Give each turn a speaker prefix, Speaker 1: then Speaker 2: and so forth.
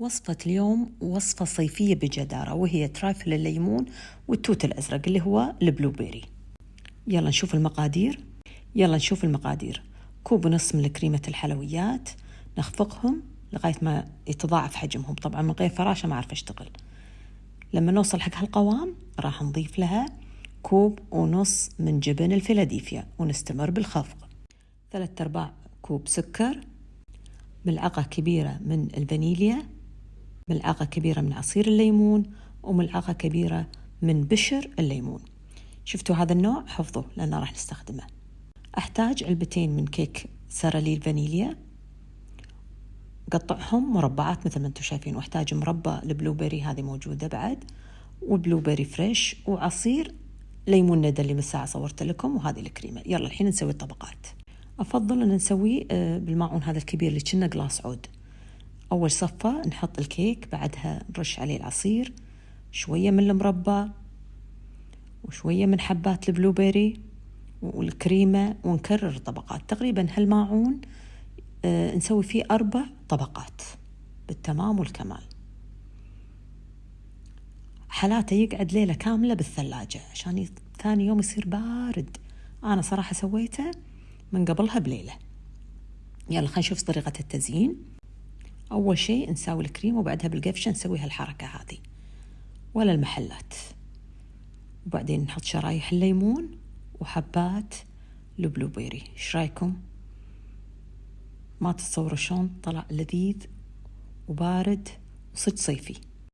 Speaker 1: وصفة اليوم وصفة صيفية بجدارة، وهي ترايفل الليمون والتوت الأزرق اللي هو البلو بيري. يلا نشوف المقادير. كوب ونص من كريمة الحلويات، نخفقهم لغاية ما يتضاعف حجمهم. طبعا من غير فراشة ما أعرف أشتغل. لما نوصل حق هالقوام راح نضيف لها كوب ونص من جبن الفيلادلفيا ونستمر بالخفق. 3/4 كوب سكر، ملعقة كبيرة من الفانيليا، ملعقة كبيرة من عصير الليمون، وملعقة كبيرة من بشر الليمون. شفتوا هذا النوع حفظوه لأنه راح نستخدمه. أحتاج علبتين من كيك ساراليل فانيليا، قطعهم مربعات مثل ما انتم شايفين، واحتاج مربى البلوبيري هذه موجودة بعد، وبلوبيري فريش، وعصير ليمون ندى اللي من ساعة صورت لكم، وهذه الكريمة. يلا الحين نسوي الطبقات. أفضل أن نسويه بالماعون هذا الكبير اللي كنا قلاص عود. أول صفة نحط الكيك، بعدها نرش عليه العصير، شوية من المربى وشوية من حبات البلوبيري والكريمة، ونكرر طبقات. تقريبا هالماعون نسوي فيه 4 طبقات بالتمام والكمال. حالاته يقعد ليلة كاملة بالثلاجة عشان ثاني يوم يصير بارد. أنا صراحة سويته من قبلها بليلة. يلا خلينا نشوف طريقة التزيين. أول شيء نسوي الكريمة، وبعدها بالقفشة نسوي هالحركة هذه ولا المحلات، وبعدين نحط شرايح الليمون وحبات البلوبيري. ايش رايكم؟ ما تتصوروا شلون طلع لذيذ وبارد وصج صيفي.